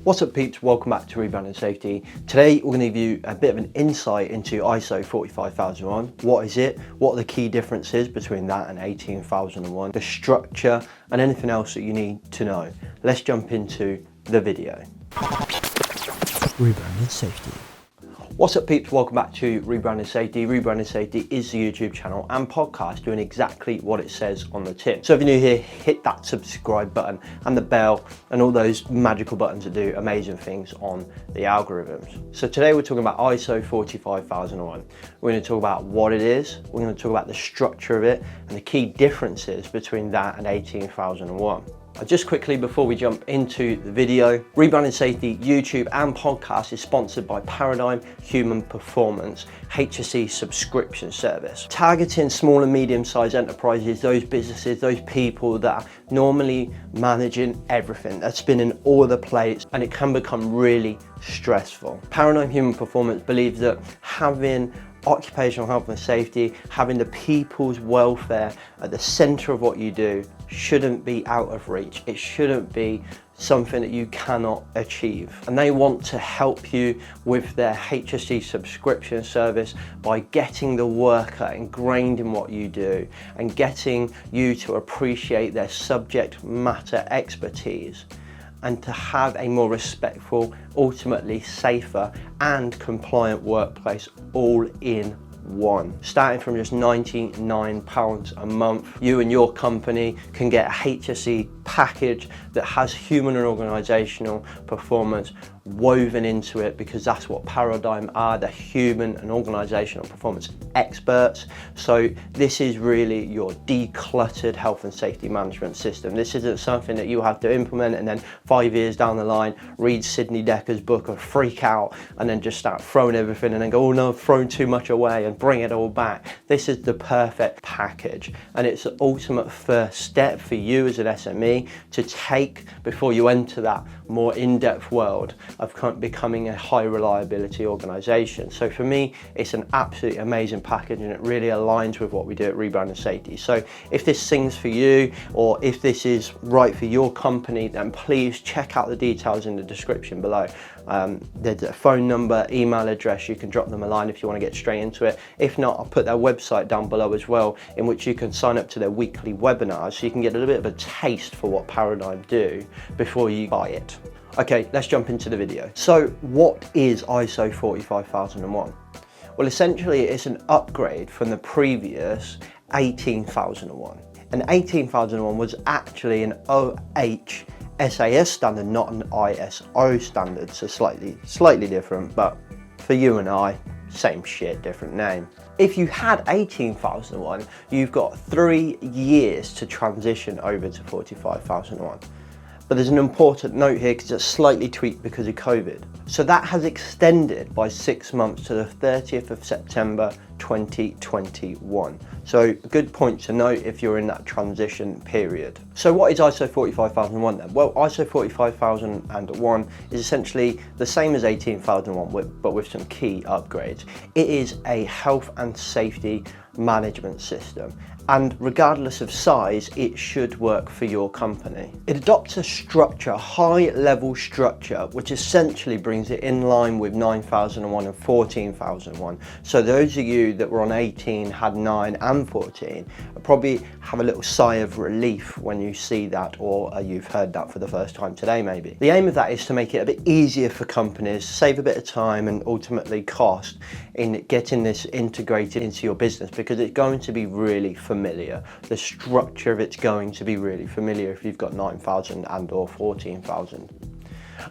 What's up peeps, welcome back to Rebranding Safety. Today we're going to give you a bit of an insight into ISO 45001. What is it? What are the key differences between that and 18001? The structure and anything else that you need to know. Let's jump into the video. Rebranding Safety. What's up peeps, welcome back to Rebranding Safety. Rebranding Safety is the YouTube channel and podcast doing exactly what it says on the tin. So if you're new here, hit that subscribe button and the bell and all those magical buttons that do amazing things on the algorithms. So today we're talking about ISO 45001. We're going to talk about what it is, we're going to talk about the structure of it and the key differences between that and 18001. Just quickly before we jump into the video, Rebranding Safety YouTube and podcast is sponsored by Paradigm Human Performance HSE subscription service, targeting small and medium-sized enterprises, those businesses, those people that are normally managing everything, they're spinning all the plates, and it can become really stressful. Paradigm Human Performance believes that having occupational health and safety, having the people's welfare at the center of what you do shouldn't be out of reach. It shouldn't be something that you cannot achieve. And they want to help you with their HSE subscription service by getting the worker ingrained in what you do and getting you to appreciate their subject matter expertise and to have a more respectful, ultimately safer and compliant workplace all in one. Starting from just £99 a month, you and your company can get a HSE package that has human and organisational performance woven into it, because that's what Paradigm are. They're human and organisational performance experts. So this is really your decluttered health and safety management system. This isn't something that you have to implement and then 5 years down the line read Sidney Decker's book and freak out and then just start throwing everything and then go, oh no, I've thrown too much away, and bring it all back. This is the perfect package, and it's the ultimate first step for you as an SME to take before you enter that more in-depth world of becoming a high reliability organisation. So for me, it's an absolutely amazing package, and it really aligns with what we do at Rebranding Safety. So if this sings for you, or if this is right for your company, then please check out the details in the description below. There's a phone number, email address, you can drop them a line if you want to get straight into it. If not, I'll put their website down below as well, in which you can sign up to their weekly webinars so you can get a little bit of a taste for what Paradigm do before you buy it. Okay, let's jump into the video. So what is ISO 45001? Well, essentially it's an upgrade from the previous 18001. And 18001 was actually an OHSAS standard, not an ISO standard, so slightly different, but for you and I, same shit, different name. If you had 18001, you've got 3 years to transition over to 45001. But there's an important note here because it's slightly tweaked because of COVID. So that has extended by 6 months to the 30th of September 2021. So a good point to note if you're in that transition period. So what is ISO 45001 then? Well, ISO 45001 is essentially the same as 18001, but with some key upgrades. It is a health and safety management system, and regardless of size, it should work for your company. It adopts a structure, high level structure, which essentially brings it in line with 9001 and 14001. So those of you that were on 18, had 9 and 14, probably have a little sigh of relief when you see that, or you've heard that for the first time today maybe. The aim of that is to make it a bit easier for companies, save a bit of time and ultimately cost in getting this integrated into your business, because it's going to be really familiar. The structure of it's going to be really familiar if you've got 9,000 and or 14,000.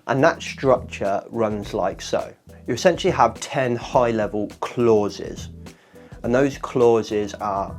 And that structure runs like so. You essentially have 10 high-level clauses, and those clauses are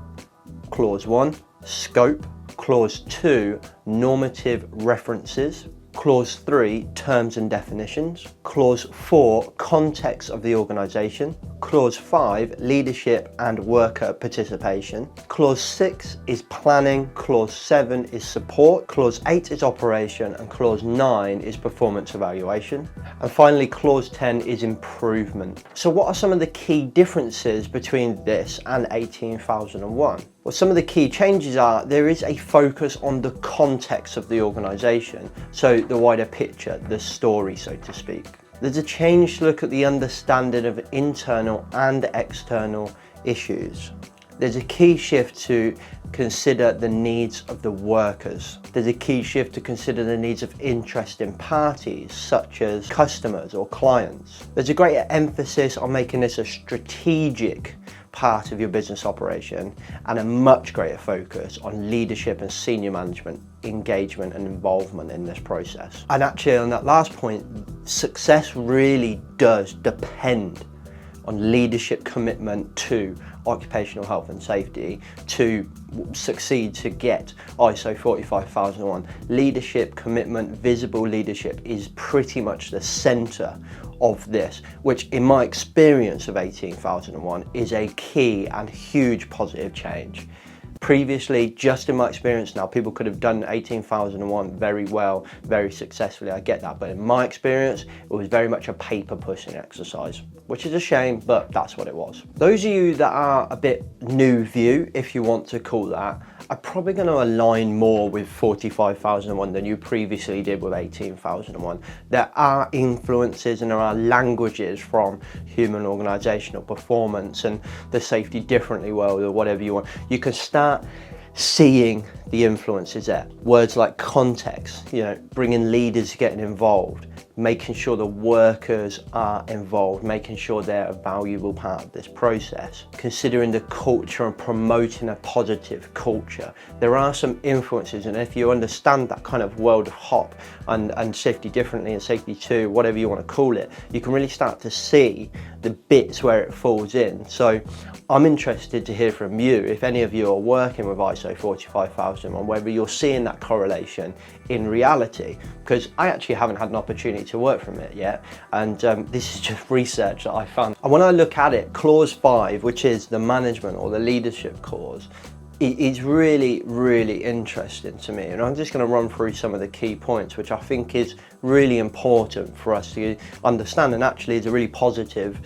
Clause 1, Scope, Clause 2, Normative References, Clause 3, Terms and Definitions, Clause 4, Context of the organisation, Clause 5, Leadership and Worker Participation, Clause 6 is Planning, Clause 7 is Support, Clause 8 is Operation, and Clause 9 is Performance Evaluation. And finally, Clause 10 is Improvement. So what are some of the key differences between this and 18001? Well, some of the key changes are there is a focus on the context of the organisation, so the wider picture, the story, so to speak. There's a change to look at the understanding of internal and external issues. There's a key shift to consider the needs of the workers. There's a key shift to consider the needs of interested parties, such as customers or clients. There's a greater emphasis on making this a strategic part of your business operation, and a much greater focus on leadership and senior management engagement and involvement in this process. And actually, on that last point, success really does depend on leadership commitment to occupational health and safety to succeed to get ISO 45001. Leadership commitment, visible leadership is pretty much the center of this, which in my experience of 18001 is a key and huge positive change. Previously, just in my experience now, people could have done 18001 very well, very successfully, I get that, but in my experience, it was very much a paper pushing exercise, which is a shame, but that's what it was. Those of you that are a bit new view, if you want to call that, are probably going to align more with 45001 than you previously did with 18001. There are influences and there are languages from human organisational performance and the safety differently world or whatever you want. You can start seeing the influences there. Words like context, bringing leaders getting involved, making sure the workers are involved, making sure they're a valuable part of this process, considering the culture and promoting a positive culture. There are some influences, and if you understand that kind of world of HOP and safety differently and safety 2, whatever you want to call it, you can really start to see the bits where it falls in. So I'm interested to hear from you, if any of you are working with ISO 45001, whether you're seeing that correlation in reality, because I actually haven't had an opportunity to work from it yet, and this is just research that I found. And when I look at it, clause 5, which is the management or the leadership clause, it is really, really interesting to me, and I'm just going to run through some of the key points, which I think is really important for us to understand, and actually is a really positive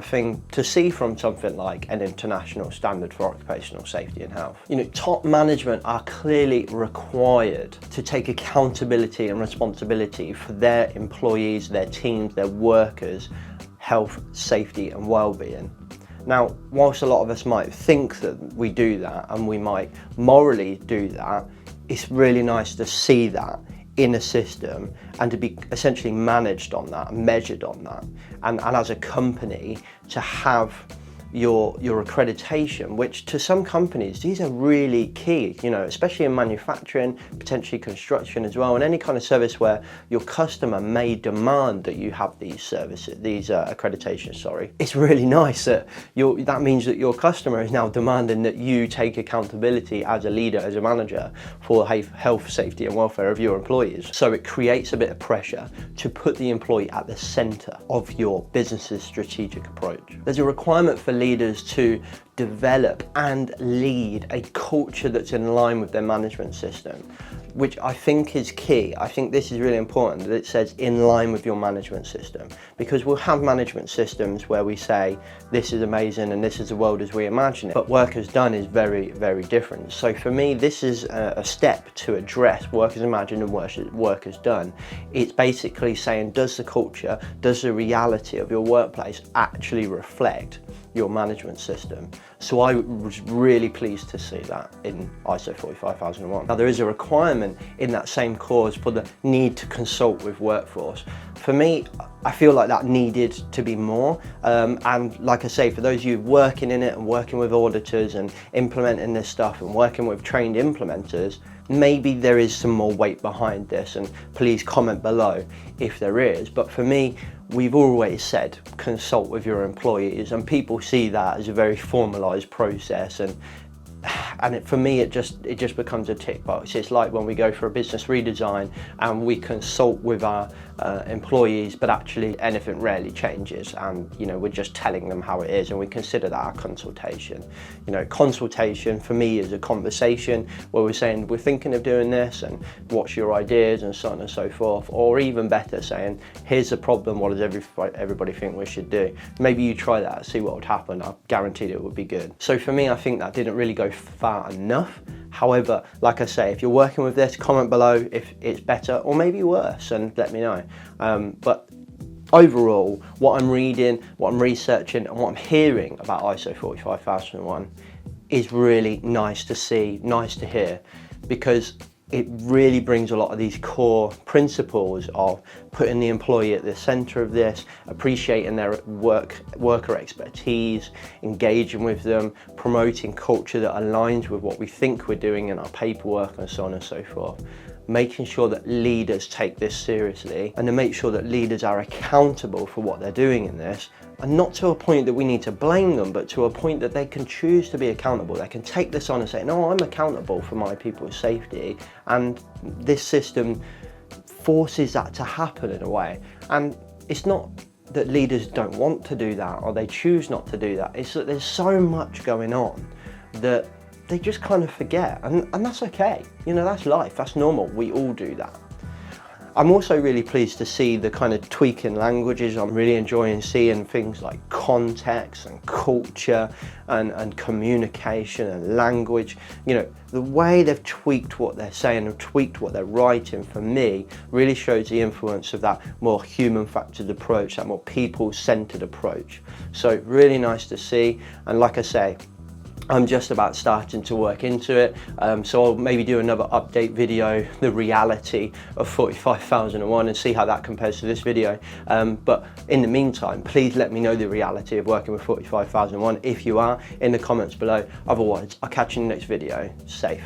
thing to see from something like an international standard for occupational safety and health. Top management are clearly required to take accountability and responsibility for their employees, their teams, their workers' health, safety and well-being. Now, whilst a lot of us might think that we do that and we might morally do that, it's really nice to see that in a system and to be essentially managed on that, measured on that, and as a company to have your accreditation, which to some companies, these are really key, especially in manufacturing, potentially construction as well, and any kind of service where your customer may demand that you have these services, these accreditations, It's really nice that that means that your customer is now demanding that you take accountability as a leader, as a manager, for health, safety and welfare of your employees. So it creates a bit of pressure to put the employee at the center of your business's strategic approach. There's a requirement for leaders to develop and lead a culture that's in line with their management system, which I think is key. I think this is really important that it says in line with your management system, because we'll have management systems where we say this is amazing and this is the world as we imagine it, but work as done is very, very different. So for me, this is a step to address work as imagined and work as done. It's basically saying, does the culture, does the reality of your workplace actually reflect your management system? So I was really pleased to see that in ISO 45001. Now there is a requirement in that same clause for the need to consult with workforce. For me, I feel like that needed to be more, and like I say, for those of you working in it and working with auditors and implementing this stuff and working with trained implementers, maybe there is some more weight behind this, and please comment below if there is. But for me, we've always said consult with your employees, and people see that as a very formalized process, and for me it just becomes a tick box. It's like when we go for a business redesign and we consult with our employees, but actually anything rarely changes, and we're just telling them how it is, and we consider that our consultation. Consultation for me is a conversation where we're saying we're thinking of doing this and what's your ideas and so on and so forth, or even better saying here's the problem, what does everybody think we should do? Maybe you try that, see what would happen. I guaranteed it would be good. So for me, I think that didn't really go far far enough. However, like I say, if you're working with this, comment below if it's better or maybe worse and let me know. But overall, what I'm reading, what I'm researching and what I'm hearing about ISO 45001 is really nice to see, nice to hear, because it really brings a lot of these core principles of putting the employee at the center of this, appreciating their worker expertise, engaging with them, promoting culture that aligns with what we think we're doing in our paperwork and so on and so forth. Making sure that leaders take this seriously and to make sure that leaders are accountable for what they're doing in this, and not to a point that we need to blame them, but to a point that they can choose to be accountable. They can take this on and say, no, I'm accountable for my people's safety, and this system forces that to happen in a way. And it's not that leaders don't want to do that or they choose not to do that, it's that there's so much going on that they just kind of forget, and that's okay. You know, that's life, that's normal, we all do that. I'm also really pleased to see the kind of tweaking languages. I'm really enjoying seeing things like context and culture and communication and language. You know, the way they've tweaked what they're saying and tweaked what they're writing, for me, really shows the influence of that more human-factored approach, that more people-centered approach. So really nice to see, and like I say, I'm just about starting to work into it, so I'll maybe do another update video, the reality of 45001, and see how that compares to this video. But in the meantime, please let me know the reality of working with 45001 if you are, in the comments below. Otherwise, I'll catch you in the next video. Safe.